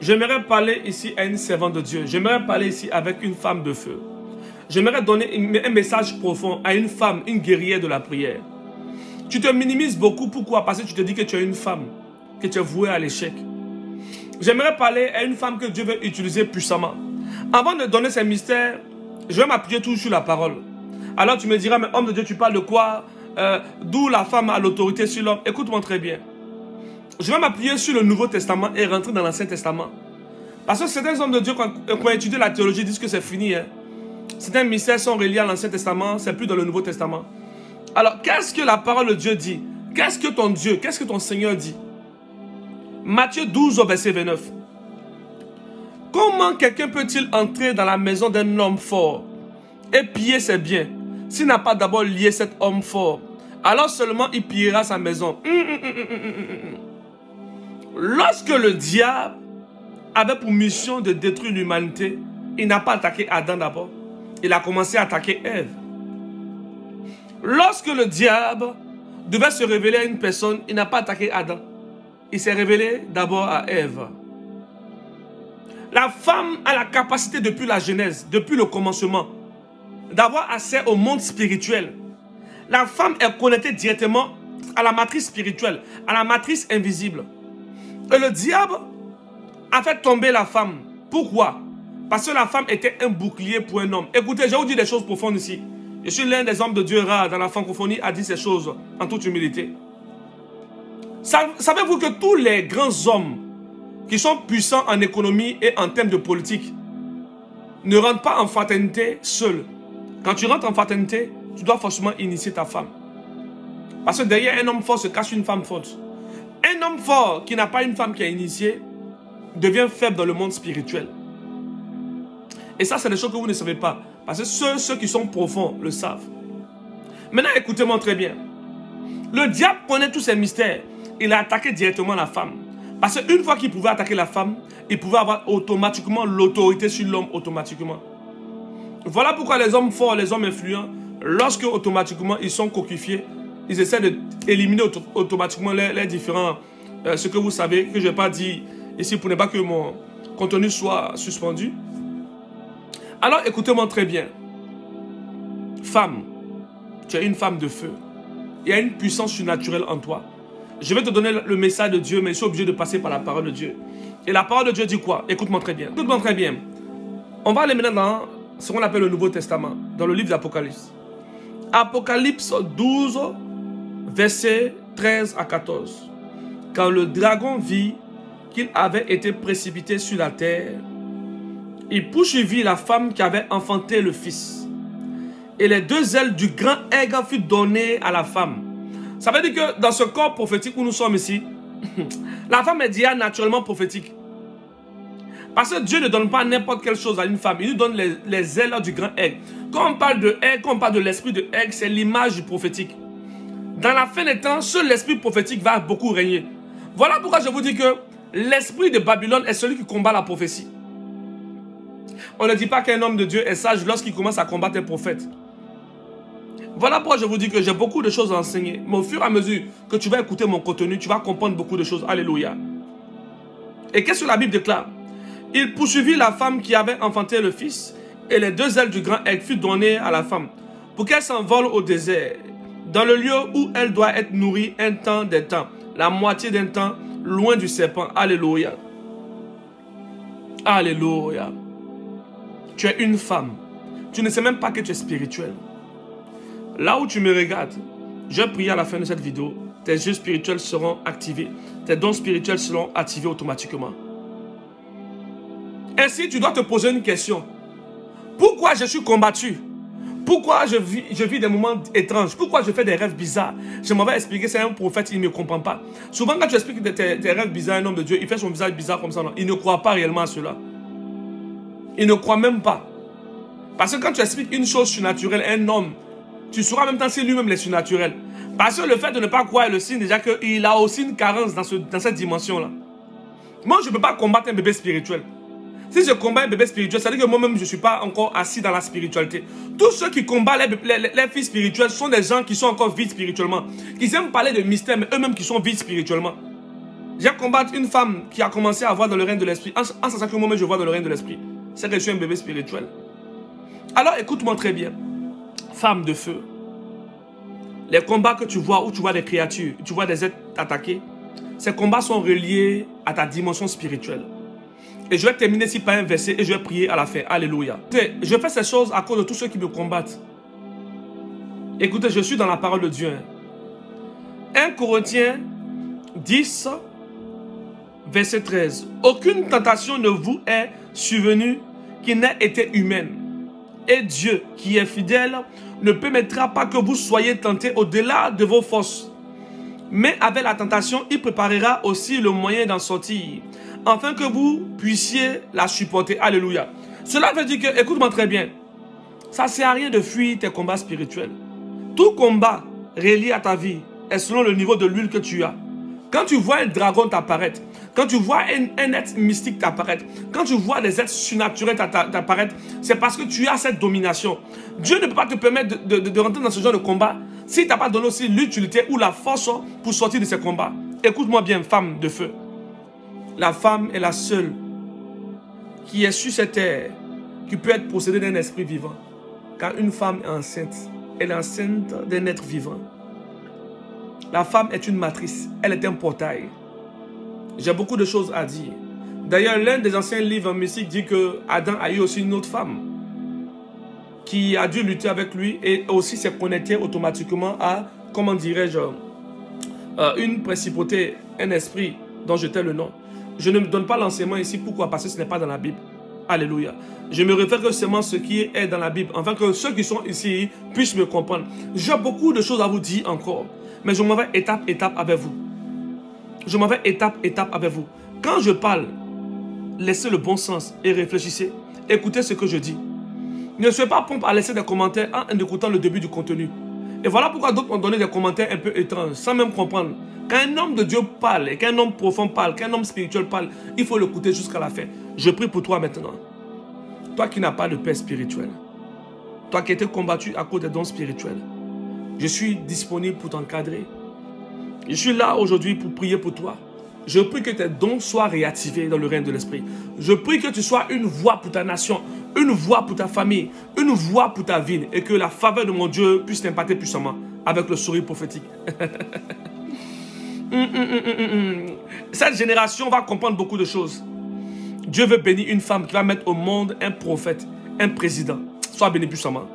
J'aimerais parler ici à une servante de Dieu. J'aimerais parler ici avec une femme de feu. J'aimerais donner un message profond à une femme, une guerrière de la prière. Tu te minimises beaucoup. Pourquoi? Parce que tu te dis que tu es une femme, que tu es vouée à l'échec. J'aimerais parler à une femme que Dieu veut utiliser puissamment. Avant de donner ces mystères, je vais m'appuyer toujours sur la parole. Alors tu me diras, mais homme de Dieu, tu parles de quoi? D'où la femme a l'autorité sur l'homme? Écoute-moi très bien. Je vais m'appuyer sur le Nouveau Testament et rentrer dans l'Ancien Testament. Parce que certains hommes de Dieu, quand ont étudié la théologie, disent que c'est fini. Certains mystères sont reliés à l'Ancien Testament, c'est plus dans le Nouveau Testament. Alors, qu'est-ce que la parole de Dieu dit? Qu'est-ce que ton Dieu, qu'est-ce que ton Seigneur dit? Matthieu 12, verset 29. Comment quelqu'un peut-il entrer dans la maison d'un homme fort et piller ses biens s'il n'a pas d'abord lié cet homme fort? Alors seulement il pillera sa maison. Lorsque le diable avait pour mission de détruire l'humanité, il n'a pas attaqué Adam d'abord. Il a commencé à attaquer Ève. Lorsque le diable devait se révéler à une personne, il n'a pas attaqué Adam. Il s'est révélé d'abord à Ève. La femme a la capacité depuis la Genèse, depuis le commencement, d'avoir accès au monde spirituel. La femme est connectée directement à la matrice spirituelle, à la matrice invisible. Et le diable a fait tomber la femme. Pourquoi? Parce que la femme était un bouclier pour un homme. Écoutez, je vais vous dire des choses profondes ici. Je suis l'un des hommes de Dieu rares dans la francophonie à dire ces choses en toute humilité. Savez-vous que tous les grands hommes qui sont puissants en économie et en termes de politique ne rentrent pas en fraternité seuls? Quand tu rentres en fraternité, tu dois forcément initier ta femme. Parce que derrière un homme fort se cache une femme forte. Un homme fort qui n'a pas une femme qui a initié devient faible dans le monde spirituel. Et ça, c'est des choses que vous ne savez pas. Parce que ceux qui sont profonds le savent. Maintenant, écoutez-moi très bien. Le diable connaît tous ces mystères. Il a attaqué directement la femme. Parce qu'une fois qu'il pouvait attaquer la femme, il pouvait avoir automatiquement l'autorité sur l'homme automatiquement. Voilà pourquoi les hommes forts, les hommes influents, lorsque automatiquement ils sont coquifiés, ils essaient d'éliminer automatiquement les différents, ce que vous savez, que je n'ai pas dit ici pour ne pas que mon contenu soit suspendu. Alors écoutez-moi très bien. Femme, tu es une femme de feu. Il y a une puissance surnaturelle en toi. Je vais te donner le message de Dieu, mais je suis obligé de passer par la parole de Dieu. Et la parole de Dieu dit quoi? Écoute-moi très bien. Écoute-moi très bien. On va aller maintenant dans ce qu'on appelle le Nouveau Testament, dans le livre d'Apocalypse. Apocalypse 12, versets 13 à 14. Quand le dragon vit qu'il avait été précipité sur la terre, il poursuivit la femme qui avait enfanté le fils. Et les deux ailes du grand aigle furent données à la femme. Ça veut dire que dans ce corps prophétique où nous sommes ici, la femme est déjà naturellement prophétique. Parce que Dieu ne donne pas n'importe quelle chose à une femme. Il nous donne les ailes du grand aigle. Quand on parle de aigle, quand on parle de l'esprit de aigle, c'est l'image du prophétique. Dans la fin des temps, seul l'esprit prophétique va beaucoup régner. Voilà pourquoi je vous dis que l'esprit de Babylone est celui qui combat la prophétie. On ne dit pas qu'un homme de Dieu est sage lorsqu'il commence à combattre un prophète. Voilà pourquoi je vous dis que j'ai beaucoup de choses à enseigner. Mais au fur et à mesure que tu vas écouter mon contenu, tu vas comprendre beaucoup de choses. Alléluia. Et qu'est-ce que la Bible déclare? Il poursuivit la femme qui avait enfanté le fils, et les deux ailes du grand aigle furent données à la femme, pour qu'elle s'envole au désert, dans le lieu où elle doit être nourrie un temps des temps, la moitié d'un temps, loin du serpent. Alléluia. Alléluia. Tu es une femme. Tu ne sais même pas que tu es spirituel. Là où tu me regardes, je prie à la fin de cette vidéo, tes yeux spirituels seront activés. Tes dons spirituels seront activés automatiquement. Ainsi, tu dois te poser une question. Pourquoi je suis combattu? Pourquoi je vis des moments étranges? Pourquoi je fais des rêves bizarres? Je m'en vais expliquer, c'est un prophète, il ne me comprend pas. Souvent, quand tu expliques tes rêves bizarres à un homme de Dieu, il fait son visage bizarre comme ça. Non? Il ne croit pas réellement à cela. Il ne croit même pas. Parce que quand tu expliques une chose surnaturelle à un homme, tu sauras en même temps si lui-même est surnaturel. Parce que le fait de ne pas croire est le signe déjà qu'il a aussi une carence dans cette dimension-là. Moi, je ne peux pas combattre un bébé spirituel. Si je combats un bébé spirituel, ça veut dire que moi-même, je ne suis pas encore assis dans la spiritualité. Tous ceux qui combattent les filles spirituelles sont des gens qui sont encore vides spirituellement. Qui aiment parler de mystère, mais eux-mêmes qui sont vides spirituellement. J'ai combattu une femme qui a commencé à voir dans le règne de l'esprit. En sachant que moi-même je vois dans le règne de l'esprit. C'est que je suis un bébé spirituel. Alors écoute-moi très bien. Femme de feu. Les combats que tu vois, où tu vois des créatures, tu vois des êtres attaqués, ces combats sont reliés à ta dimension spirituelle. Et je vais terminer ici par un verset et je vais prier à la fin. Alléluia. Je fais ces choses à cause de tous ceux qui me combattent. Écoutez, je suis dans la parole de Dieu. 1 Corinthiens 10, verset 13. Aucune tentation ne vous est survenue qui n'ait été humaine. Et Dieu, qui est fidèle, ne permettra pas que vous soyez tentés au-delà de vos forces. Mais avec la tentation, il préparera aussi le moyen d'en sortir, afin que vous puissiez la supporter. Alléluia. Cela veut dire que, écoute-moi très bien, ça ne sert à rien de fuir tes combats spirituels. Tout combat relié à ta vie est selon le niveau de l'huile que tu as. Quand tu vois un dragon t'apparaître, quand tu vois un être mystique t'apparaître, quand tu vois des êtres surnaturels t'apparaître, c'est parce que tu as cette domination. Dieu ne peut pas te permettre de rentrer dans ce genre de combat s'il ne t'a pas donné aussi l'utilité ou la force pour sortir de ces combats. Écoute-moi bien, femme de feu. La femme est la seule qui est sur cette terre qui peut être possédée d'un esprit vivant. Quand une femme est enceinte, elle est enceinte d'un être vivant. La femme est une matrice, elle est un portail. J'ai beaucoup de choses à dire. D'ailleurs, l'un des anciens livres mystiques dit que Adam a eu aussi une autre femme qui a dû lutter avec lui et aussi s'est connecté automatiquement à, comment dirais-je, une principauté, un esprit dont je tais le nom. Je ne me donne pas l'enseignement ici. Pourquoi? Parce que ce n'est pas dans la Bible. Alléluia. Je me réfère que seulement ce qui est dans la Bible, afin que ceux qui sont ici puissent me comprendre. J'ai beaucoup de choses à vous dire encore, mais je m'en vais étape avec vous. Je m'en vais étape avec vous. Quand je parle, laissez le bon sens et réfléchissez. Écoutez ce que je dis. Ne soyez pas prompt à laisser des commentaires en écoutant le début du contenu. Et voilà pourquoi d'autres ont donné des commentaires un peu étranges, sans même comprendre. Quand un homme de Dieu parle, et qu'un homme profond parle, qu'un homme spirituel parle, il faut l'écouter jusqu'à la fin. Je prie pour toi maintenant. Toi qui n'as pas de paix spirituelle. Toi qui as été combattu à cause des dons spirituels. Je suis disponible pour t'encadrer. Je suis là aujourd'hui pour prier pour toi. Je prie que tes dons soient réactivés dans le règne de l'esprit. Je prie que tu sois une voix pour ta nation, une voix pour ta famille, une voix pour ta ville et que la faveur de mon Dieu puisse t'impacter puissamment avec le sourire prophétique. Cette génération va comprendre beaucoup de choses. Dieu veut bénir une femme qui va mettre au monde un prophète, un président. Sois béni puissamment.